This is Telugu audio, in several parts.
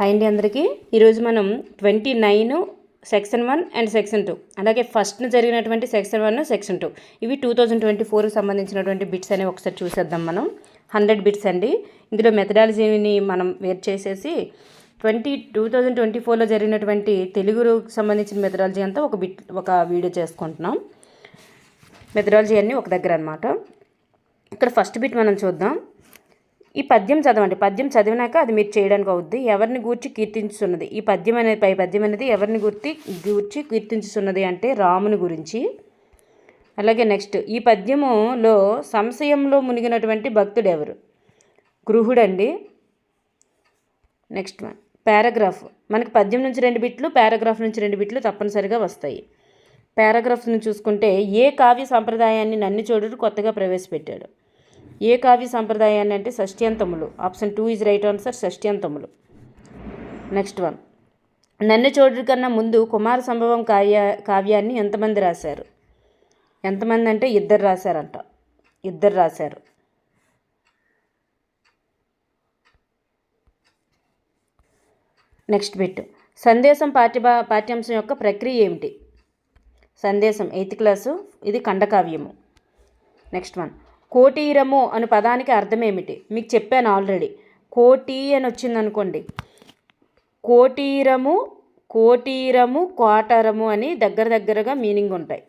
హాయ్ అండి అందరికీ. ఈరోజు మనం 29 సెక్షన్ 1 అండ్ సెక్షన్ 2 అలాగే ఫస్ట్న జరిగినటువంటి సెక్షన్ 1 సెక్షన్ 2 ఇవి 2024కి సంబంధించినటువంటి బిట్స్ అనేవి ఒకసారి చూసేద్దాం. మనం 100 బిట్స్ అండి. ఇందులో మెథడాలజీని మనం వేర్ చేసేసి 2024లో జరిగినటువంటి తెలుగుకు సంబంధించిన మెథడాలజీ అంతా ఒక వీడియో చేసుకుంటున్నాం. మెథడాలజీ అన్నీ ఒక దగ్గర అనమాట. ఇక్కడ ఫస్ట్ బిట్ మనం చూద్దాం. ఈ పద్యం చదవండి. పద్యం చదివినాక అది మీరు చేయడానికి అవుద్ది. ఎవరిని గూర్చి కీర్తించుతున్నది? ఈ పద్యం అనేది పై పద్యం అనేది ఎవరిని గూర్చి కీర్తించుతున్నది అంటే రాముని గురించి. అలాగే నెక్స్ట్, ఈ పద్యములో సంశయంలో మునిగినటువంటి భక్తుడు ఎవరు? గృహుడండి. Next one, paragraph. మనకి పద్యం నుంచి 2 బిట్లు, పారాగ్రాఫ్ నుంచి 2 బిట్లు తప్పనిసరిగా వస్తాయి. పారాగ్రాఫ్ను చూసుకుంటే, ఏ కావ్య సంప్రదాయాన్ని నన్నిచోడుడు కొత్తగా ప్రవేశపెట్టాడు? ఏ కావ్య సంప్రదాయాన్ని అంటే షష్ట్యంతములు. ఆప్షన్ 2 ఈజ్ రైట్ ఆన్సర్, షష్ట్యంతములు. నెక్స్ట్ వన్, నన్నిచోడుడి కన్నా ముందు కుమార సంభవం కావ్యాన్ని ఎంతమంది రాశారు? ఎంతమంది అంటే 2 రాశారంట. 2 రాశారు. నెక్స్ట్ బిట్, సందేశం పాఠ్యాంశం యొక్క ప్రక్రియ ఏమిటి? సందేశం 8th క్లాసు, ఇది ఖండకావ్యము. నెక్స్ట్ వన్, కోటీరము అను పదానికి అర్థం ఏమిటి? మీకు చెప్పాను ఆల్రెడీ. కోటి అని వచ్చింది అనుకోండి, కోటీరము, కోటరము అని దగ్గరగా మీనింగ్ ఉంటాయి.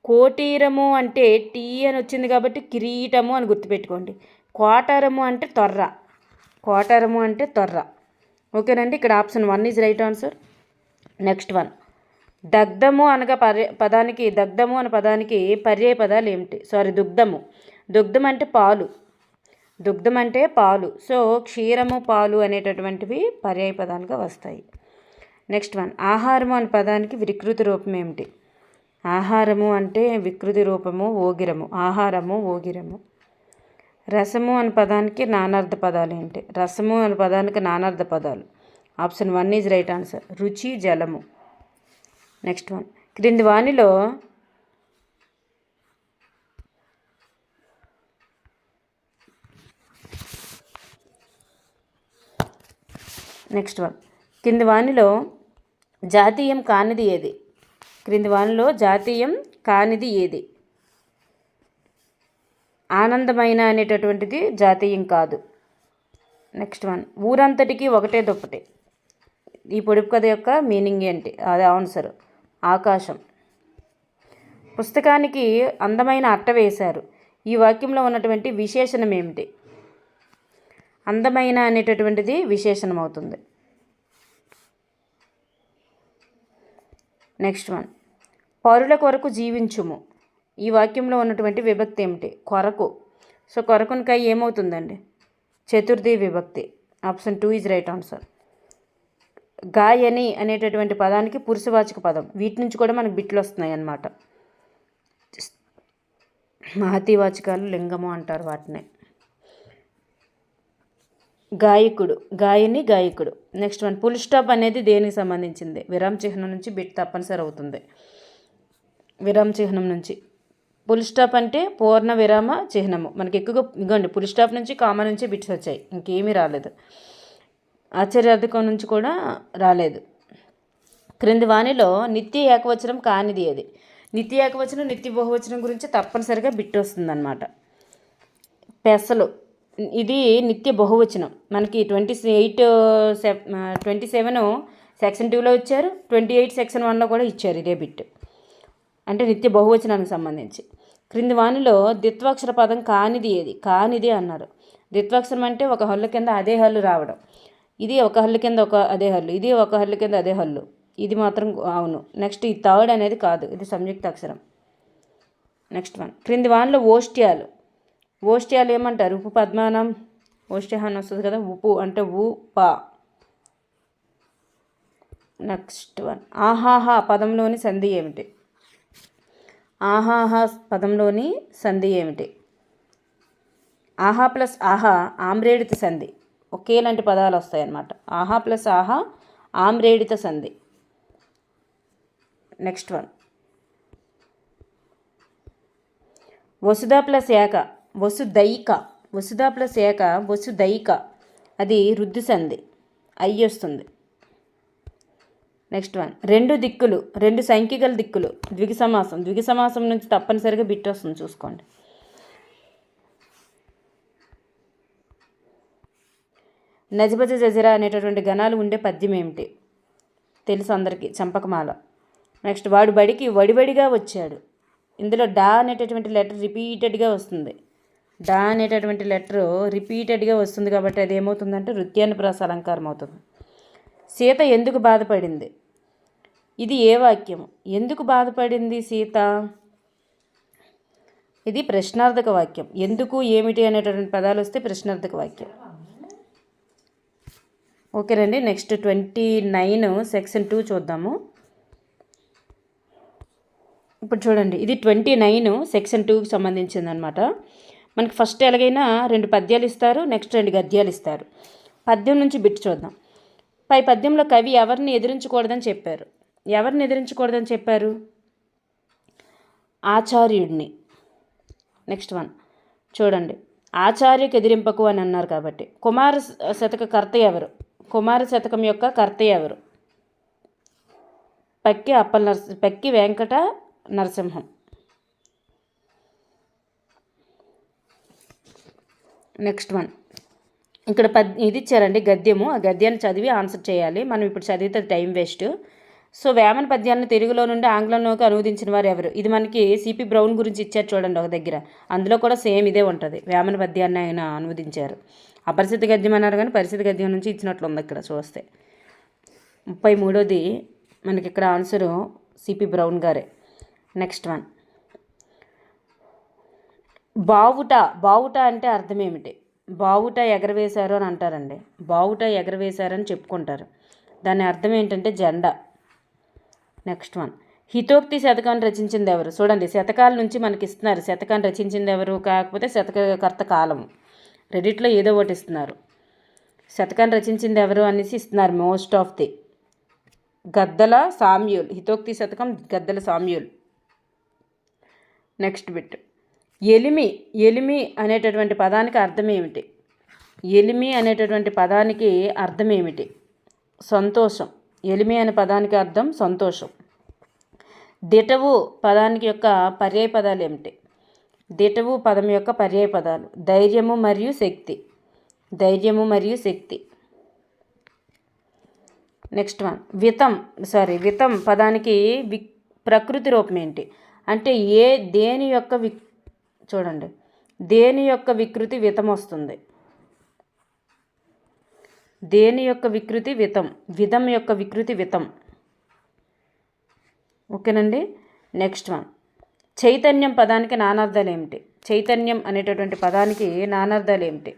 కోటీరము అంటే టీ అని వచ్చింది కాబట్టి కిరీటము అని గుర్తుపెట్టుకోండి. కోటరము అంటే తొర్ర. ఓకేనండి. ఇక్కడ option 1 is right answer. Next one, దగ్ధము అనగా దగ్ధము అనే పదానికి పర్యాయ పదాలు ఏమిటి? దుగ్ధం అంటే పాలు. సో క్షీరము, పాలు అనేటటువంటివి పర్యాయ పదాలుగా వస్తాయి. నెక్స్ట్ వన్, ఆహారము అనే పదానికి వికృతి రూపం ఏమిటి? ఆహారము అంటే వికృతి రూపము ఓగిరము. ఆహారము ఓగిరము. రసము అనే పదానికి నానార్థ పదాలు ఏంటి? రసము అనే పదానికి నానార్థ పదాలు. ఆప్షన్ 1 ఈజ్ రైట్ ఆన్సర్, రుచి, జలము. నెక్స్ట్ వన్, క్రింది వానిలో జాతీయం కానిది ఏది? జాతీయం కానిది ఏది? ఆనందమైన అనేటటువంటిది జాతీయం కాదు. నెక్స్ట్ వన్, ఊరంతటికి ఒకటే దుప్పటి. ఈ పొడుపు కథ యొక్క మీనింగ్ ఏంటి? అది ఆన్సర్ ఆకాశం. పుస్తకానికి అందమైన అట్ట వేశారు. ఈ వాక్యంలో ఉన్నటువంటి విశేషణం ఏమిటి? అందమైన అనేటటువంటిది విశేషణం అవుతుంది. నెక్స్ట్ వన్, పరుల కొరకు జీవించుము. ఈ వాక్యంలో ఉన్నటువంటి విభక్తి ఏమిటి? కొరకు. సో కొరకునికై ఏమవుతుందండి? చతుర్థి విభక్తి. Option 2 is right answer. గాయని అనేటటువంటి పదానికి పురుషవాచక పదం. వీటి నుంచి కూడా మనకు బిట్లు వస్తున్నాయి అన్నమాట. మహతీవాచకాలు లింగము అంటారు వాటిని. గాయకుడు, గాయని, గాయకుడు. నెక్స్ట్ వన్, ఫుల్ స్టాప్ అనేది దేనికి సంబంధించింది? విరామ చిహ్నం నుంచి బిట్ తప్పనిసరి అవుతుంది. విరామ చిహ్నం నుంచి. ఫుల్ స్టాప్ అంటే పూర్ణ విరామ చిహ్నము. మనకి ఎక్కువగా ఇగోండి, ఫుల్ స్టాప్ నుంచి, కామా నుంచి బిట్స్ వచ్చాయి, ఇంకేమీ రాలేదు. ఆశ్చర్యార్థకం నుంచి కూడా రాలేదు. క్రింది వానిలో నిత్య ఏకవచనం కానిది ఏది? నిత్య ఏకవచనం, నిత్య బహువచనం గురించి తప్పనిసరిగా బిట్ వస్తుందన్నమాట. పెసలు, ఇది నిత్య బహువచనం. మనకి 27 సెక్షన్ 2లో ఇచ్చారు, 28 సెక్షన్ 1లో కూడా ఇచ్చారు ఇదే బిట్. అంటే నిత్య బహువచనానికి సంబంధించి. క్రింది వానిలో ద్విత్వాక్షర పదం కానిది ఏది? కానిది అన్నారు. ద్విత్వాక్షరం అంటే ఒక హల్లు కింద అదే హల్లు రావడం. ఇది ఒక హల్లు కింద అదే హల్లు, ఇది ఒక హల్లు కింద అదే హల్లు. ఇది మాత్రం అవును. నెక్స్ట్, ఈ థర్డ్ అనేది కాదు, ఇది సంయుక్త అక్షరం. నెక్స్ట్ వన్, క్రింది వానిలో ఓష్ట్యాలు ఏమంటారు? ఉపు పద్మానం, ఓష్ట్యాన్ని వస్తుంది కదా, ఉపు అంటే పా. నెక్స్ట్ వన్, ఆహాహా పదంలోని సంధి ఏమిటి? ఆహాహా పదంలోని సంధి ఏమిటి? ఆహా ప్లస్ ఆహా ఆమ్రేడిత సంధి. ఒకేలాంటి పదాలు వస్తాయి అన్నమాట. ఆహా ప్లస్ ఆహా ఆమ్రేడిత సంధి. నెక్స్ట్ వన్, వసుధ ప్లస్ ఏక వసుదైక. వసుధ ప్లస్ ఏక వసుదైక, అది రుద్దు సంధి. అయ్యి వస్తుంది. నెక్స్ట్ వన్, రెండు దిక్కులు, రెండు సంఖ్యగల దిక్కులు, ద్విగు సమాసం. ద్విగు సమాసం నుంచి తప్పనిసరిగా బిట్ వస్తుంది, చూసుకోండి. నజబజ జజరా అనేటటువంటి గణాలు ఉండే పద్యం ఏమిటి? తెలుసు అందరికీ, చంపకమాల. నెక్స్ట్, వాడు బడికి వడివడిగా వచ్చాడు. ఇందులో డా అనేటటువంటి లెటర్ రిపీటెడ్గా వస్తుంది. డా అనేటటువంటి లెటర్ రిపీటెడ్గా వస్తుంది కాబట్టి అది ఏమవుతుందంటే వృత్యానుప్రాస అలంకారం అవుతుంది. సీత ఎందుకు బాధపడింది? ఇది ఏ వాక్యం? ఎందుకు బాధపడింది సీత? ఇది ప్రశ్నార్థక వాక్యం. ఎందుకు, ఏమిటి అనేటటువంటి పదాలు వస్తే ప్రశ్నార్థక వాక్యం. ఓకేనండి. నెక్స్ట్ 29 సెక్షన్ 2 చూద్దాము. ఇప్పుడు చూడండి, ఇది 29 సెక్షన్ 2కి సంబంధించింది అనమాట. మనకి ఫస్ట్ ఎలాగైనా 2 పద్యాలు ఇస్తారు, నెక్స్ట్ 2 గద్యాలు ఇస్తారు. పద్యం నుంచి బిట్ చూద్దాం. పై పద్యంలో కవి ఎవరిని ఎదిరించకూడదని చెప్పారు? ఎవరిని ఎదిరించకూడదని చెప్పారు? ఆచార్యుడిని. నెక్స్ట్ వన్ చూడండి, ఆచార్యకు ఎదిరింపకు అని అన్నారు కాబట్టి కుమార శతక కర్త ఎవరు? కుమార శతకం యొక్క కర్త ఎవరు? పక్కి వెంకట నరసింహం. నెక్స్ట్ వన్, ఇక్కడ ఇది ఇచ్చారండి గద్యము. ఆ గద్యాన్ని చదివి ఆన్సర్ చేయాలి. మనం ఇప్పుడు చదివితే టైం వేస్ట్. సో వేమన పద్యాన్ని తెలుగులో నుండి ఆంగ్లంలోకి అనువదించిన వారు ఎవరు? ఇది మనకి సిపి బ్రౌన్ గురించి ఇచ్చారు చూడండి ఒక దగ్గర. అందులో కూడా సేమ్ ఇదే ఉంటుంది. వేమన పద్యాన్ని ఆయన అనువదించారు. అపరిచిత గద్యం అన్నారు కానీ పరిచిత గద్యం నుంచి ఇచ్చినట్లు ఉంది ఇక్కడ చూస్తే. 33ది మనకి ఇక్కడ ఆన్సరు సిపి బ్రౌన్ గారే. నెక్స్ట్ వన్, బావుట అంటే అర్థం ఏమిటి? బావుట ఎగరవేశారు అని అంటారండి. బావుట ఎగరవేశారని చెప్పుకుంటారు. దాని అర్థం ఏంటంటే జెండా. నెక్స్ట్ వన్, హితోక్తి శతకాన్ని రచించింది ఎవరు? చూడండి, శతకాల నుంచి మనకి ఇస్తున్నారు. శతకాన్ని రచించింది ఎవరు? కాకపోతే శతకకర్త కాలము. రెడిట్లో ఏదో ఒకటి ఇస్తున్నారు. శతకాన్ని రచించింది ఎవరు అనేసి ఇస్తున్నారు. Most of the Gaddala Samuel. హితోక్తి శతకం గద్దల సామ్యూల్. నెక్స్ట్ బిట్, ఎలిమి అనేటటువంటి పదానికి అర్థం ఏమిటి? ఎలిమి అనేటటువంటి పదానికి అర్థం ఏమిటి? సంతోషం. ఎలిమి అనే పదానికి అర్థం సంతోషం. దిటవు పదానికి యొక్క పర్యాయ పదాలు ఏమిటి? దిటవు పదం యొక్క పర్యాయ పదాలు ధైర్యము మరియు శక్తి. ధైర్యము మరియు శక్తి. నెక్స్ట్ వన్, వితం పదానికి ప్రకృతి రూపం ఏంటి? అంటే దేని యొక్క చూడండి, దేని యొక్క వికృతి వితం వస్తుంది. దేని యొక్క వికృతి వితం. విధం యొక్క వికృతి వితం. ఓకేనండి. నెక్స్ట్ వన్, చైతన్యం పదానికి నానార్థాలు ఏమిటి? చైతన్యం అనేటటువంటి పదానికి నానార్థాలు ఏమిటి?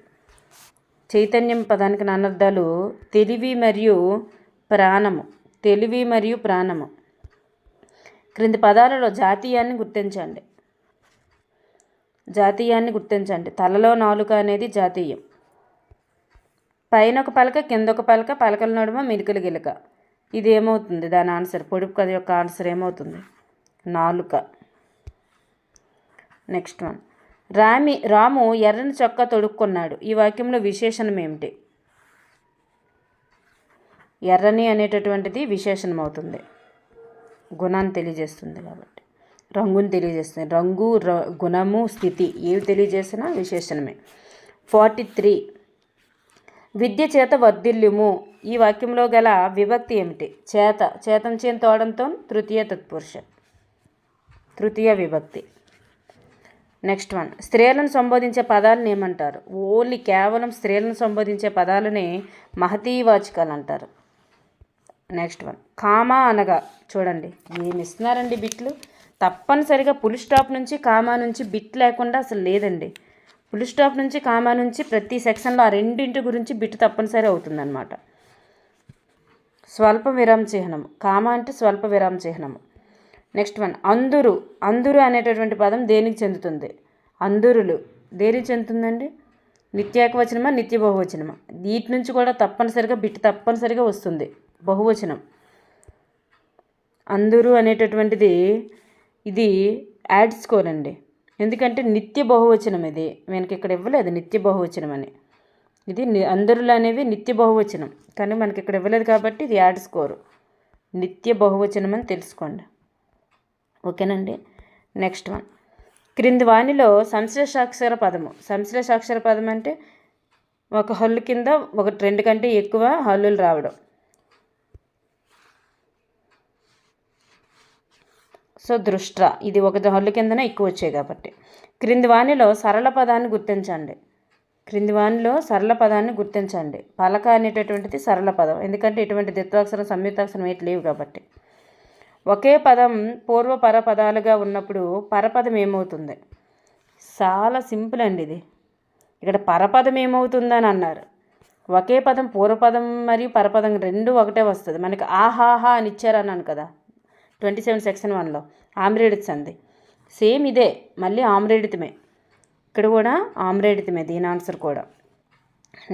చైతన్యం పదానికి నానార్థాలు తెలివి మరియు ప్రాణము. తెలివి మరియు ప్రాణము. క్రింది పదాలలో జాతీయాన్ని గుర్తించండి. జాతీయాన్ని గుర్తించండి. తలలో నాలుక అనేది జాతీయం. పైన ఒక పలక, కింద ఒక పలక, పలకల నడుమ మిరుకలు గిలక. ఇది ఏమవుతుంది? దాని ఆన్సర్, పొడుపు కథ యొక్క ఆన్సర్ ఏమవుతుంది? నాలుక. నెక్స్ట్ వన్, రాము ఎర్రని చొక్కా తొడుక్కున్నాడు. ఈ వాక్యంలో విశేషణం ఏమిటి? ఎర్రని అనేటటువంటిది విశేషణం అవుతుంది. గుణాన్ని తెలియజేస్తుంది కాబట్టి, రంగుని తెలియజేస్తుంది. రంగు, గుణము, స్థితి ఏవి తెలియజేసినా విశేషణమే. 43, విద్య చేత వర్ధిల్లుము. ఈ వాక్యంలో గల విభక్తి ఏమిటి? చేతం చేన్ తోడంతో తృతీయ తత్పురుష, తృతీయ విభక్తి. నెక్స్ట్ వన్, స్త్రీలను సంబోధించే పదాలను ఏమంటారు? ఓన్లీ కేవలం స్త్రీలను సంబోధించే పదాలని మహతీవాచకాలు అంటారు. నెక్స్ట్ వన్, కామా అనగా. చూడండి, ఏమి ఇస్తున్నారండి బిట్లు. తప్పనిసరిగా ఫుల్ స్టాప్ నుంచి కామా నుంచి బిట్ లేకుండా అసలు లేదండి. ఫుల్ స్టాప్ నుంచి కామా నుంచి ప్రతి సెక్షన్లో ఆ రెండింటి గురించి బిట్ తప్పనిసరి అవుతుందన్నమాట. స్వల్ప విరామ చిహ్నము. కామా అంటే స్వల్ప విరామ చిహ్నము. నెక్స్ట్ వన్, అందురు అనేటటువంటి పదం దేనికి చెందుతుంది? అందురులు దేనికి చెందుతుందండి? నిత్యేకవచనమా, నిత్య బహువచనమా? వీటి నుంచి కూడా తప్పనిసరిగా బిట్ తప్పనిసరిగా వస్తుంది. బహువచనం. అందరూ అనేటటువంటిది ఇది యాడ్ స్కోర్ అండి. ఎందుకంటే నిత్య బహువచనం. ఇది మనకి ఇక్కడ ఇవ్వలేదు నిత్య బహువచనం అని. ఇది అందరులు అనేవి నిత్య బహువచనం, కానీ మనకి ఇక్కడ ఇవ్వలేదు కాబట్టి ఇది యాడ్ స్కోరు. నిత్య బహువచనం అని తెలుసుకోండి. ఓకేనండి. నెక్స్ట్ వన్, క్రింది వాణిలో సంశ్లేషాక్షర పదము. సంశ్లేషాక్షర పదం అంటే ఒక హల్లు కింద ఒకటి 2 కంటే ఎక్కువ హల్లులు రావడం. సో దృష్ట్ర, ఇది ఒక హల్లు కిందనే ఎక్కువ వచ్చాయి కాబట్టి. క్రింది వాణిలో సరళ పదాన్ని గుర్తించండి. క్రింది వాణిలో సరళ పదాన్ని గుర్తించండి. పలక అనేటటువంటిది సరళ పదం, ఎందుకంటే ఎటువంటి ద్విత్వాక్షరం సంయుక్తాక్షరం ఏంటి లేవు కాబట్టి. ఒకే పదం పూర్వ పరపదాలుగా ఉన్నప్పుడు పరపదం ఏమవుతుంది? చాలా సింపుల్ అండి ఇది. ఇక్కడ పరపదం ఏమవుతుందని అన్నారు. ఒకే పదం పూర్వపదం మరియు పరపదం రెండు ఒకటే వస్తుంది. మనకి ఆహాహా అని ఇచ్చారన్నాను కదా 27 సెక్షన్ 1లో ఆమ్రేడిత సంధి. సేమ్ ఇదే, మళ్ళీ ఆమ్రేడితమే. ఇక్కడ కూడా ఆమ్రేడితమే దీని ఆన్సర్ కూడా.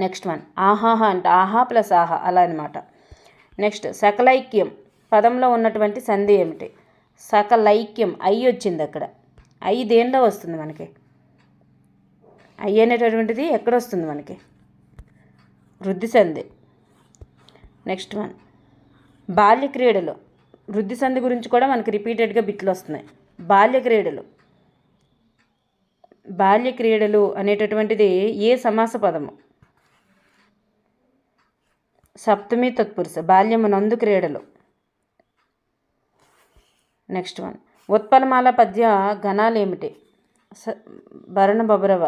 నెక్స్ట్ వన్, ఆహాహా అంటే ఆహా ప్లస్ ఆహా అలా అనమాట. నెక్స్ట్, సకలైక్యం పదంలో ఉన్నటువంటి సంధి ఏమిటి? సకలైక్యం ఐ వచ్చింది అక్కడ. ఐ దేనిలో వస్తుంది మనకి? ఐ అనేటటువంటిది ఎక్కడ వస్తుంది మనకి? వృద్ధి సంధి. నెక్స్ట్ వన్, బాల్య క్రీడలు. వృద్ధి సంధి గురించి కూడా మనకి రిపీటెడ్గా బిట్లు వస్తున్నాయి. బాల్య క్రీడలు. బాల్య క్రీడలు అనేటటువంటిది ఏ సమాస పదము? సప్తమి తత్పురుష. బాల్యమునందు క్రీడలు. నెక్స్ట్ వన్, ఉత్పలమాల పద్య గణాలు ఏమిటి? భరణ బబరవ.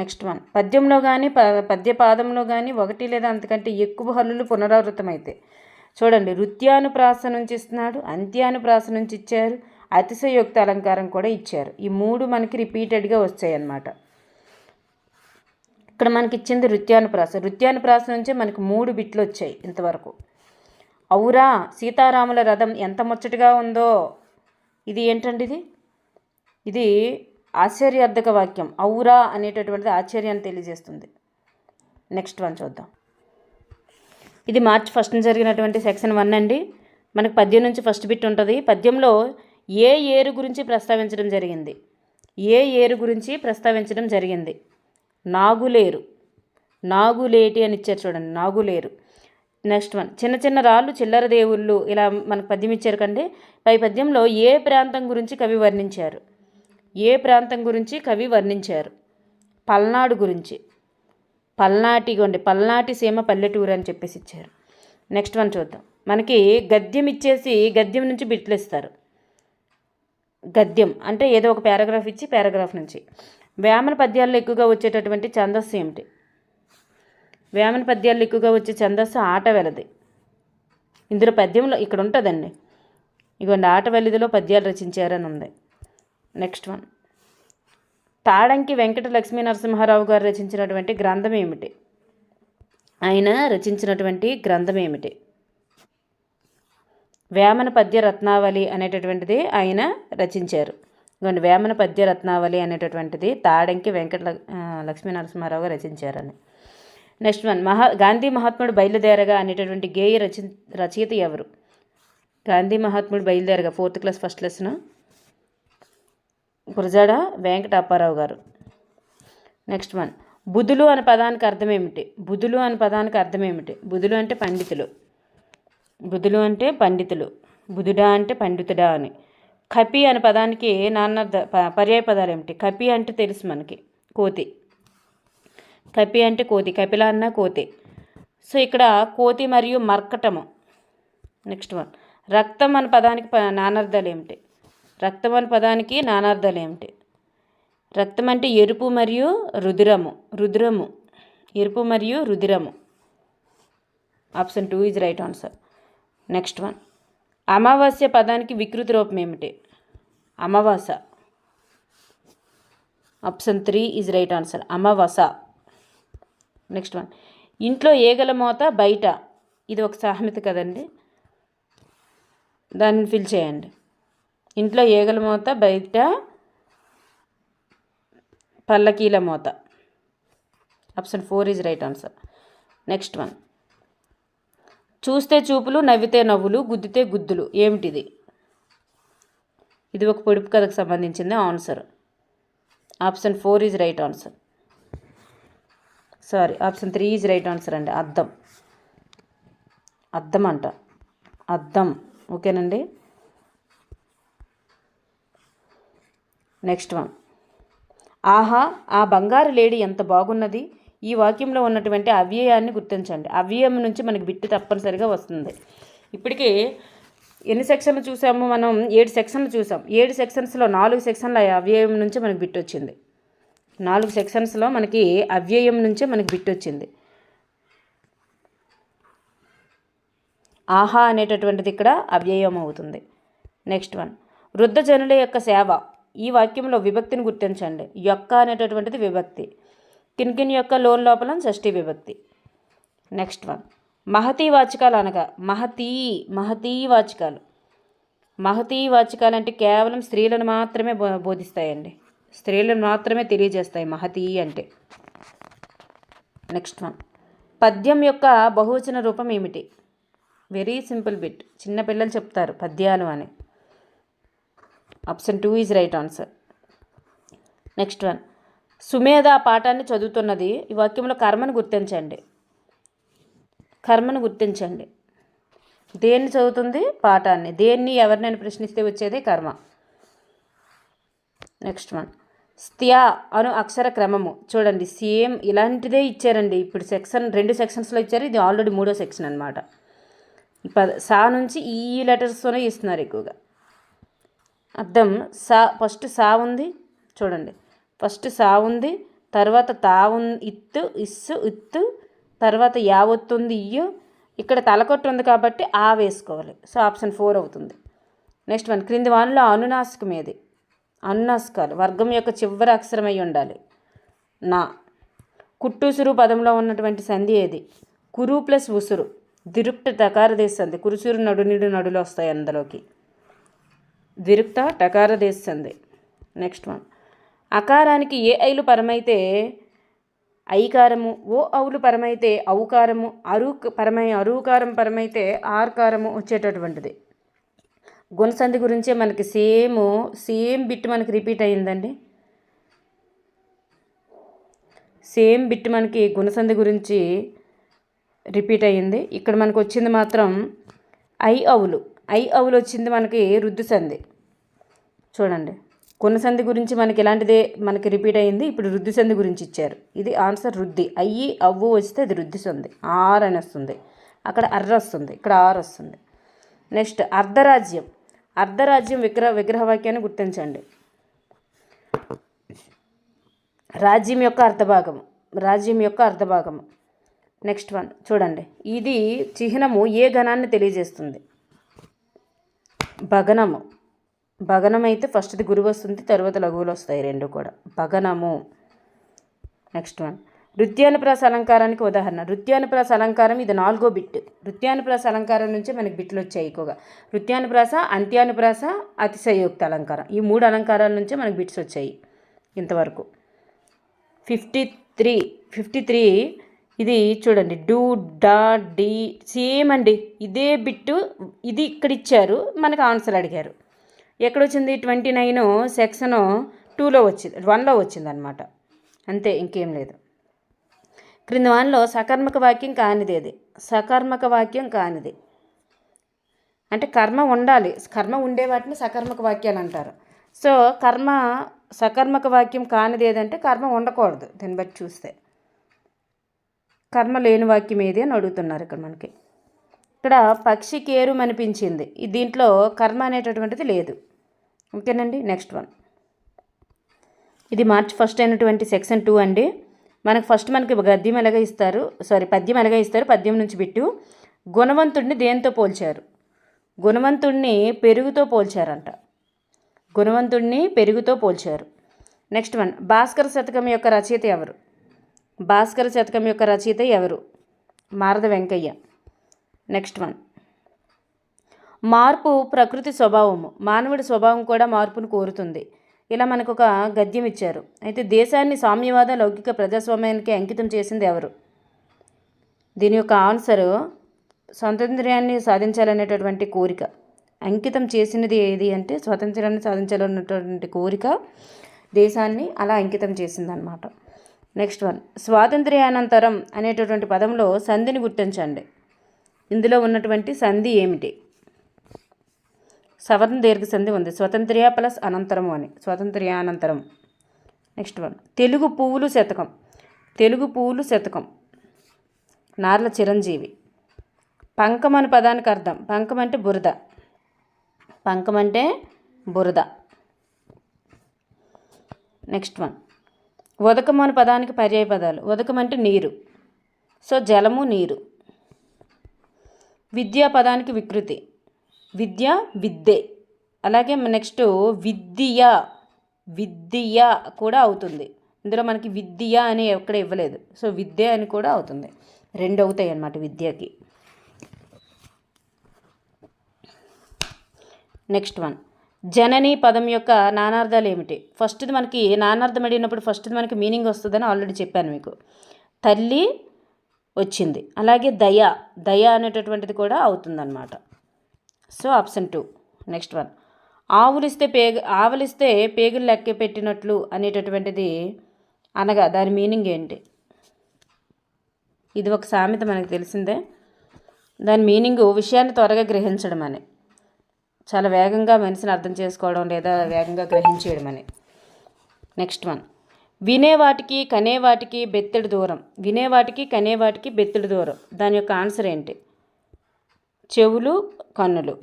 నెక్స్ట్ వన్, పద్యంలో కానీ పద్యపాదంలో కానీ 1 లేదా అంతకంటే ఎక్కువ హల్లులు పునరావృతమైతే చూడండి. నృత్యానుప్రాస నుంచి ఇస్తున్నాడు, అంత్యానుప్రాస నుంచి ఇచ్చారు, అతిశయోక్త అలంకారం కూడా ఇచ్చారు. ఈ 3 మనకి రిపీటెడ్గా వచ్చాయి అన్నమాట. ఇక్కడ మనకి ఇచ్చింది నృత్యానుప్రాస. నృత్యానుప్రాస నుంచే మనకి 3 బిట్లు వచ్చాయి ఇంతవరకు. ఔరా సీతారాముల రథం ఎంత ముచ్చటగా ఉందో. ఇది ఏంటండి? ఇది ఆశ్చర్యార్థక వాక్యం. ఔరా అనేటటువంటిది ఆశ్చర్యాన్ని తెలియజేస్తుంది. నెక్స్ట్ వన్ చూద్దాం. ఇది మార్చి 1న జరిగినటువంటి సెక్షన్ 1 అండి. మనకు పద్యం నుంచి ఫస్ట్ బిట్ ఉంటుంది. పద్యంలో ఏ ఏరు గురించి ప్రస్తావించడం జరిగింది? ఏ ఏరు గురించి ప్రస్తావించడం జరిగింది? నాగులేరు. నాగులేటి అని ఇచ్చారు చూడండి, నాగులేరు. నెక్స్ట్ వన్, చిన్న చిన్న రాళ్ళు చిల్లర దేవుళ్ళు. ఇలా మనకు పద్యం ఇచ్చారు కండి. పై పద్యంలో ఏ ప్రాంతం గురించి కవి వర్ణించారు? ఏ ప్రాంతం గురించి కవి వర్ణించారు? పల్నాడు గురించి. పల్నాటి సీమ పల్లెటూరు అని చెప్పేసి ఇచ్చారు. నెక్స్ట్ వన్ చూద్దాం. మనకి గద్యం ఇచ్చేసి గద్యం నుంచి బిట్లు ఇస్తారు. గద్యం అంటే ఏదో ఒక పారాగ్రాఫ్ ఇచ్చి పారాగ్రాఫ్ నుంచి. వేమన పద్యాల్లో ఎక్కువగా వచ్చేటటువంటి ఛందస్సు ఏమిటి? వేమన పద్యాల్లో ఎక్కువగా వచ్చే ఛందస్సు ఆటవెలది. ఇందులో పద్యంలో ఇక్కడ ఉంటుందండి, ఇగోండి ఆటవెలదిలో పద్యాలు రచించారని ఉంది. నెక్స్ట్ వన్, తాడంకి వెంకట లక్ష్మీ నరసింహారావు గారు రచించినటువంటి గ్రంథం ఏమిటి? ఆయన రచించినటువంటి గ్రంథం ఏమిటి? వేమన పద్య రత్నావళి అనేటటువంటిది ఆయన రచించారు. ఇదిగోండి వేమన పద్య రత్నావళి అనేటటువంటిది తాడంకి వెంకట లక్ష్మీ నరసింహారావు గారు రచించారని. నెక్స్ట్ వన్, గాంధీ మహాత్ముడు బయలుదేరగా అనేటటువంటి గేయ రచయిత ఎవరు? గాంధీ మహాత్ముడు బయలుదేరగా 4th class first lesson Gurajada Venkata Apparao గారు. నెక్స్ట్ వన్, బుధులు అనే పదానికి అర్థం ఏమిటి? బుధులు అనే పదానికి అర్థం ఏమిటి? బుధులు అంటే పండితులు. బుధులు అంటే పండితులు. బుధుడా అంటే పండితుడా అని. కపి అనే పదానికి పర్యాయ పదాలు ఏమిటి? కపి అంటే తెలుసు మనకి, కోతి. కపి అంటే కోతి, కపిల అన్న కోతి. సో ఇక్కడ కోతి మరియు మర్కటము. నెక్స్ట్ వన్, రక్తం అనే పదానికి నానార్థాలు ఏమిటి? రక్తం అనే పదానికి నానార్థాలు ఏమిటి? రక్తం అంటే ఎరుపు మరియు రుధిరము. రుధిరము, ఎరుపు మరియు రుధిరము. Option 2 is right answer. Next one, అమావాస్య పదానికి వికృతి రూపం ఏమిటి? అమావాస. ఆప్షన్ 3 ఈజ్ రైట్ ఆన్సర్, అమావాస. నెక్స్ట్ వన్, ఇంట్లో ఏగల మోత బయట. ఇది ఒక సామెత కదండి, దాన్ని ఫిల్ చేయండి. ఇంట్లో ఏగల మోత బయట పల్లకీల మోత. Option 4 is right answer. Next one, చూస్తే చూపులు నవ్వితే నవ్వులు గుద్దితే గుద్దులు ఏమిటిది? ఇది ఒక పొడుపు కథకు సంబంధించింది answer. Option 4 is right answer. Sorry, option 3 is right answer అండి. అద్దం, అద్దం అంట, అద్దం. ఓకేనండి. నెక్స్ట్ వన్, ఆహా ఆ బంగారు లేడీ ఎంత బాగున్నది. ఈ వాక్యంలో ఉన్నటువంటి అవ్యయాన్ని గుర్తించండి. అవ్యయం నుంచి మనకి బిట్టు తప్పనిసరిగా వస్తుంది. ఇప్పటికీ ఎన్ని సెక్షన్లు చూసాము మనం? 7 సెక్షన్లు చూసాం. 7 సెక్షన్స్లో 4 సెక్షన్ల అవ్యయం నుంచి మనకి బిట్ వచ్చింది. 4 సెక్షన్స్లో మనకి అవ్యయం నుంచే మనకి బిట్ వచ్చింది. ఆహా అనేటటువంటిది ఇక్కడ అవ్యయం అవుతుంది. నెక్స్ట్ వన్, వృద్ధజనుల యొక్క సేవ. ఈ వాక్యంలో విభక్తిని గుర్తించండి. యొక్క అనేటటువంటిది విభక్తి. కిన్కిన్ యొక్క లోన్ లోపల షష్ఠీ విభక్తి. నెక్స్ట్ వన్, మహతీ వాచకాలు అనగా మహతీ వాచకాలు. మహతీ వాచకాలు అంటే కేవలం స్త్రీలను మాత్రమే బోధిస్తాయండి. స్త్రీలను మాత్రమే తెలియజేస్తాయి మహతీ అంటే. నెక్స్ట్ వన్, పద్యం యొక్క బహువచన రూపం ఏమిటి? వెరీ సింపుల్ బిట్, చిన్నపిల్లలు చెప్తారు పద్యాలు అని. Option 2 is right answer. Next one, Sumedha పాఠాన్ని చదువుతున్నది. ఈ వాక్యంలో కర్మను గుర్తించండి. కర్మను గుర్తించండి. దేన్ని చదువుతుంది? పాఠాన్ని. దేన్ని ఎవరినైనా ప్రశ్నిస్తే వచ్చేదే కర్మ. నెక్స్ట్ వన్, స్థ్యా అను అక్షర క్రమము. చూడండి, సేమ్ ఇలాంటిదే ఇచ్చారండి. ఇప్పుడు 2 సెక్షన్స్లో ఇచ్చారు. ఇది ఆల్రెడీ 3వ సెక్షన్ అనమాట. సా నుంచి ఈ లెటర్స్తోనే ఇస్తున్నారు ఎక్కువగా. అర్థం, సా ఫస్ట్ సా ఉంది చూడండి, ఫస్ట్ సా ఉంది, తర్వాత తా ఇత్తు ఇస్సు ఇత్తు, తర్వాత యావొత్తుంది ఇయ్యు, ఇక్కడ తలకొట్టు ఉంది కాబట్టి ఆ వేసుకోవాలి. సో ఆప్షన్ 4 అవుతుంది. నెక్స్ట్ వన్, క్రింది వానిలో అనునాసికం ఏది? అనునాసికాలు వర్గం యొక్క చివరి అక్షరం అయి ఉండాలి. నా. కుట్టుసురు పదంలో ఉన్నటువంటి సంధి ఏది? కురు ప్లస్ ఉసురు. దిరుక్త టకారదేశ సంధి. కురుసురు నడునిడు నడులు వస్తాయి అందులోకి. దిరుక్త టకారదేశ సంధి. నెక్స్ట్ వన్, అకారానికి ఏ ఐలు పరమైతే ఐకారము, ఓ అవులు పరమైతే ఔకారము, అరుకారం పరమైతే ఆర్కారము వచ్చేటటువంటిది. గుణసంధి గురించే మనకి సేమ్ బిట్ మనకి రిపీట్ అయ్యిందండి. సేమ్ బిట్ మనకి గుణసంధి గురించి రిపీట్ అయ్యింది. ఇక్కడ మనకు వచ్చింది మాత్రం ఐ అవులు వచ్చింది మనకి రుద్దు సంధి. చూడండి, గుణసంధి గురించి మనకి ఇలాంటిదే మనకి రిపీట్ అయ్యింది. ఇప్పుడు రుద్దు సంధి గురించి ఇచ్చారు. ఇది ఆన్సర్ రుద్ది. అయ్యి అవ్వు వస్తే అది రుద్దు సంధి. ఆర్ అని వస్తుంది, అక్కడ అర్ర వస్తుంది, ఇక్కడ ఆర్ వస్తుంది. నెక్స్ట్, అర్ధరాజ్యం. అర్ధరాజ్యం విగ్రహవాక్యాన్ని గుర్తించండి. రాజ్యం యొక్క అర్ధభాగము. నెక్స్ట్ వన్ చూడండి, ఇది చిహ్నము ఏ గణాన్ని తెలియజేస్తుంది? భగనము అయితే ఫస్ట్ది గురువు వస్తుంది, తర్వాత లఘువులు వస్తాయి, రెండు కూడా భగనము. నెక్స్ట్ వన్, నృత్యానుప్రాస అలంకారానికి ఉదాహరణ. నృత్యానుప్రాస అలంకారం ఇది 4వ బిట్. నృత్యానుప్రాస అలంకారం నుంచి మనకి బిట్లు వచ్చాయి ఎక్కువగా. నృత్యానుప్రాస, అంత్యానుప్రాస, అతిశయోక్త అలంకారం, ఈ 3 అలంకారాల నుంచే మనకి బిట్స్ వచ్చాయి ఇంతవరకు. 53 ఇది చూడండి, డూ డా డి సేమ్ అండి. ఇదే బిట్టు ఇది ఇక్కడ ఇచ్చారు, మనకు ఆన్సర్ అడిగారు. ఎక్కడొచ్చింది? 29 సెక్షన్ 2లో వచ్చింది, 1లో వచ్చింది అనమాట. అంతే, ఇంకేం లేదు. క్రింది వానిలో సకర్మక వాక్యం కానిది ఏది? సకర్మక వాక్యం కానిది అంటే కర్మ ఉండాలి, కర్మ ఉండే వాటిని సకర్మక వాక్యాలు అంటారు. సో సకర్మక వాక్యం కానిది ఏదంటే కర్మ ఉండకూడదు. దీన్ని బట్టి చూస్తే కర్మ లేని వాక్యం ఏది అని అడుగుతున్నారు ఇక్కడ మనకి. ఇక్కడ పక్షి కేరు అనిపించింది, దీంట్లో కర్మ అనేటటువంటిది లేదు. ఓకేనండి. నెక్స్ట్ వన్, ఇది March 1 అయినటువంటి సెక్షన్ 2 అండి. మనకి ఫస్ట్ మనకి పద్యం ఎలాగా ఇస్తారు. పద్యం నుంచి బిట్టు. గుణవంతుడిని దేంతో పోల్చారు? గుణవంతుడిని పెరుగుతో పోల్చారంట. నెక్స్ట్ వన్, భాస్కర శతకం యొక్క రచయిత ఎవరు? మారద వెంకయ్య. నెక్స్ట్ వన్, మార్పు ప్రకృతి స్వభావము, మానవుడి స్వభావం కూడా మార్పును కోరుతుంది. ఇలా మనకు ఒక గద్యం ఇచ్చారు. అయితే దేశాన్ని సామ్యవాద లౌకిక ప్రజాస్వామ్యానికి అంకితం చేసింది ఎవరు? దీని యొక్క ఆన్సరు స్వాతంత్ర్యాన్ని సాధించాలనేటటువంటి కోరిక. అంకితం చేసినది ఏది అంటే స్వాతంత్ర్యాన్ని సాధించాలన్నటువంటి కోరిక దేశాన్ని అలా అంకితం చేసిందనమాట. నెక్స్ట్ వన్, స్వాతంత్ర్యానంతరం అనేటటువంటి పదంలో సంధిని గుర్తించండి. ఇందులో ఉన్నటువంటి సంధి ఏమిటి? సవర్ణ దీర్ఘ సంధి ఉంది, స్వతంత్ర్య ప్లస్ అనంతరము అని, స్వాతంత్ర్యానంతరం. నెక్స్ట్ వన్, తెలుగు పువ్వులు శతకం. తెలుగు పువ్వులు శతకం, నార్ల చిరంజీవి. పంకం అనే పదానికి అర్థం, పంకం అంటే బురద, పంకం అంటే బురద. నెక్స్ట్ వన్, ఉదకం అనే పదానికి పర్యాయ పదాలు. ఉదకం అంటే నీరు, సో జలము నీరు. విద్యా పదానికి వికృతి, విద్య విద్యే. అలాగే నెక్స్ట్ విద్య, విద్య కూడా అవుతుంది. ఇందులో మనకి విద్య అని ఎక్కడ ఇవ్వలేదు, సో విద్య అని కూడా అవుతుంది. రెండు అవుతాయి అన్నమాట విద్యకి. నెక్స్ట్ వన్, జనని పదం యొక్క నానార్థాలు ఏమిటి? ఫస్ట్ది మనకి నానార్థం అడిగినప్పుడు ఫస్ట్ది మనకి మీనింగ్ వస్తుందని ఆల్రెడీ చెప్పాను మీకు. తల్లి వచ్చింది. అలాగే దయ, దయ అనేటటువంటిది కూడా అవుతుందన్నమాట. So option 2. నెక్స్ట్ వన్, ఆవలిస్తే పేగులు లెక్క పెట్టినట్లు అనేటటువంటిది అనగా దాని మీనింగ్ ఏంటి? ఇది ఒక సామెత మనకు తెలిసిందే. దాని మీనింగు విషయాన్ని త్వరగా గ్రహించడం అని, చాలా వేగంగా మనిషిని అర్థం చేసుకోవడం లేదా వేగంగా గ్రహించేయడం అని. నెక్స్ట్ వన్, వినేవాటికి కనేవాటికి బెత్తెడు దూరం. వినేవాటికి కనేవాటికి బెత్తెడు దూరం, దాని యొక్క ఆన్సర్ ఏంటి? చెవులు, కన్నులు.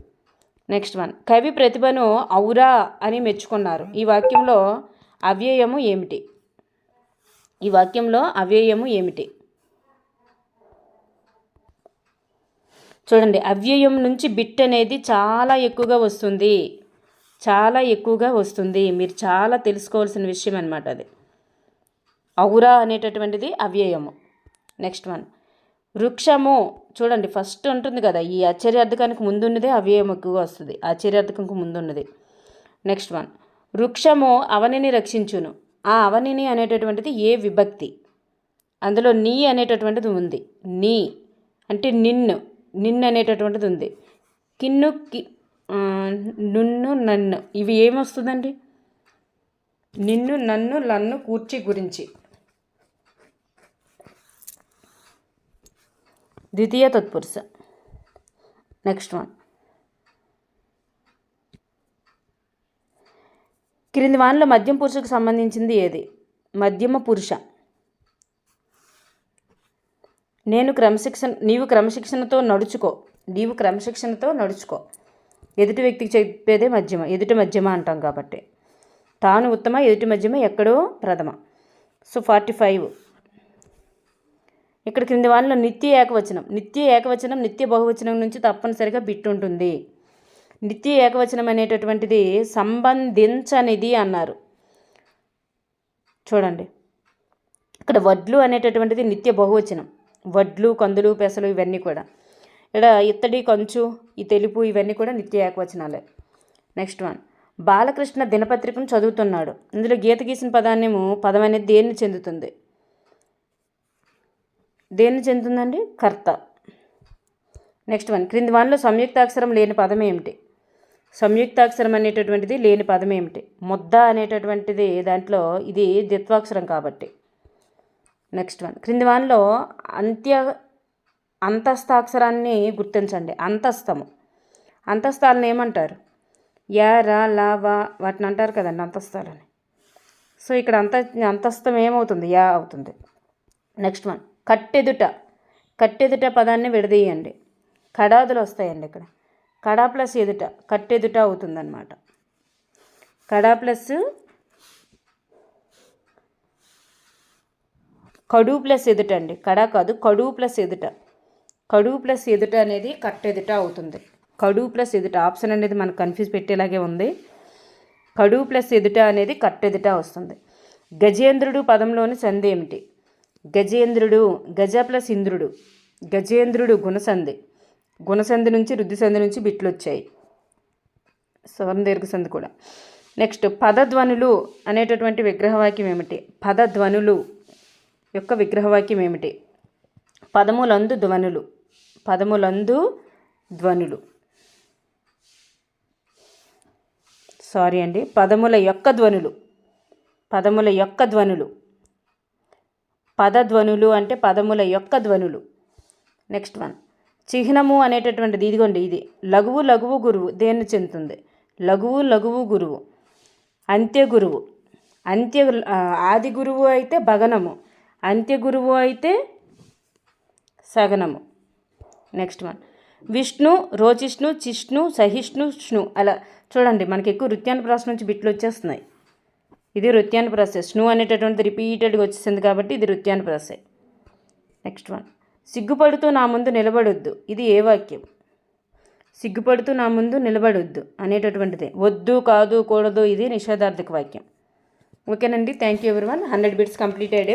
నెక్స్ట్ వన్, కవి ప్రతిభను ఔరా అని మెచ్చుకున్నారు. ఈ వాక్యంలో అవ్యయము ఏమిటి? ఈ వాక్యంలో అవ్యయము ఏమిటి? చూడండి, అవ్యయం నుంచి బిట్ అనేది చాలా ఎక్కువగా వస్తుంది, చాలా ఎక్కువగా వస్తుంది. మీరు చాలా తెలుసుకోవాల్సిన విషయం అనమాట అది. ఔరా అనేటటువంటిది అవ్యయము. నెక్స్ట్ వన్, వృక్షము. చూడండి, ఫస్ట్ ఉంటుంది కదా, ఈ ఆశ్చర్యార్థకానికి ముందున్నదే అవ్యయం ఎక్కువగా వస్తుంది, ఆశ్చర్యార్థకంకు ముందున్నది. నెక్స్ట్ వన్, వృక్షము అవనిని రక్షించును. ఆ అవనిని అనేటటువంటిది ఏ విభక్తి? అందులో నీ అనేటటువంటిది ఉంది. నీ అంటే నిన్ను, నిన్ను అనేటటువంటిది ఉంది. కిన్ను, నున్ను, నన్ను, ఇవి ఏమొస్తుందండి? నిన్ను, నన్ను, లన్ను, కూర్చి, గురించి. ద్వితీయ తత్పురుష. నెక్స్ట్ వన్, క్రింది వానిలో మధ్యమ పురుషకు సంబంధించింది ఏది? మధ్యమ పురుష. నీవు క్రమశిక్షణతో నడుచుకో. నీవు క్రమశిక్షణతో నడుచుకో. ఎదుటి వ్యక్తికి చెప్పేదే మధ్యమ, ఎదుటి మధ్యమ అంటాం కాబట్టి. తాను ఉత్తమ, ఎదుటి మధ్యమ, ఎక్కడో ప్రథమ. సో 45. ఇక్కడ క్రింది వానిలో నిత్య ఏకవచనం. నిత్య ఏకవచనం నిత్య బహువచనం నుంచి తప్పనిసరిగా బిట్ ఉంటుంది. నిత్య ఏకవచనం అనేటటువంటిది సంబంధించనిది అన్నారు. చూడండి, ఇక్కడ వడ్లు అనేటటువంటిది నిత్య బహువచనం. వడ్లు, కందులు, పెసలు ఇవన్నీ కూడా. ఇక్కడ ఇత్తడి, కంచు, ఈ తెలుపు ఇవన్నీ కూడా నిత్య ఏకవచనాలే. నెక్స్ట్ వన్, బాలకృష్ణ దినపత్రికను చదువుతున్నాడు. ఇందులో గీత గీసిన పదం అనేది దేన్ని చెందుతుంది? దేన్ని చెందుతుందండి? కర్త. నెక్స్ట్ వన్, క్రింది వానిలో సంయుక్తాక్షరం లేని పదం ఏమిటి? సంయుక్తాక్షరం అనేటటువంటిది లేని పదం ఏమిటి? ముద్ద అనేటటువంటిది దాంట్లో ఇది ద్విత్వాక్షరం కాబట్టి. నెక్స్ట్ వన్, క్రింది వానిలో అంతస్థాక్షరాన్ని గుర్తించండి. అంతస్థము. అంతస్థాలను ఏమంటారు? యా, రా, లా, వా, వాటిని అంటారు కదండి అంతస్థాలని. సో ఇక్కడ అంతస్థం ఏమవుతుంది? యా అవుతుంది. Next one, కట్టెదుట. కట్టెదుట పదాన్ని విడదీయండి. కడాదులు వస్తాయండి ఇక్కడ. కడా ప్లస్ ఎదుట, కట్టెదుట అవుతుందన్నమాట. కడా ప్లస్ కడు ప్లస్ ఎదుట అండి, కడా కాదు, కడు ప్లస్ ఎదుట. కడు ప్లస్ ఎదుట అనేది కట్టెదుట అవుతుంది. కడు ప్లస్ ఎదుట ఆప్షన్ అనేది మనకు కన్ఫ్యూజ్ పెట్టేలాగే ఉంది. కడు ప్లస్ ఎదుట అనేది కట్టెదుట వస్తుంది. గజేంద్రుడు పదంలోని సంధి ఏమిటి? గజేంద్రుడు, గజ ప్లస్ ఇంద్రుడు. గజేంద్రుడు గుణసంధి. గుణసంధి నుంచి రుద్ధిసంధి నుంచి బిట్లు వచ్చాయి, సవర్ణ దీర్ఘ సంధి కూడా. నెక్స్ట్, పదధ్వనులు అనేటటువంటి విగ్రహవాక్యం ఏమిటి? పదధ్వనులు యొక్క విగ్రహవాక్యం ఏమిటి? పదములందు ధ్వనులు. పదములందు ధ్వనులు. సారీ అండి, పదముల యొక్క ధ్వనులు. పదముల యొక్క ధ్వనులు. పదధ్వనులు అంటే పదముల యొక్క ధ్వనులు. నెక్స్ట్ వన్ చిహ్నము అనేటటువంటిది ఇదిగోండి, ఇది లఘువు లఘువు గురువు దేన్ని చెందుతుంది? లఘువు లఘువు గురువు అంత్య గురువు. ఆది గురువు అయితే భగనము, అంత్య గురువు అయితే సగనము. నెక్స్ట్ వన్ విష్ణు, రోచిష్ణు, చిష్ణు, సహిష్ణు, ష్ణు. అలా చూడండి, మనకి ఎక్కువ వృత్యానుప్రాస నుంచి బిట్లు వచ్చేస్తున్నాయి. ఇది వృత్యానుప్రాస. ష్ణు అనేటటువంటిది రిపీటెడ్గా వచ్చేసింది కాబట్టి ఇది వృత్యానుప్రాసే. నెక్స్ట్ వన్ సిగ్గుపడుతూ నా ముందు నిలబడొద్దు. ఇది ఏ వాక్యం? సిగ్గుపడుతూ నా ముందు నిలబడొద్దు అనేటటువంటిదే. వద్దు, కాదు, కూడదు ఇది నిషేధార్థక వాక్యం. ఓకేనండి, thank you everyone. 100 bits completed.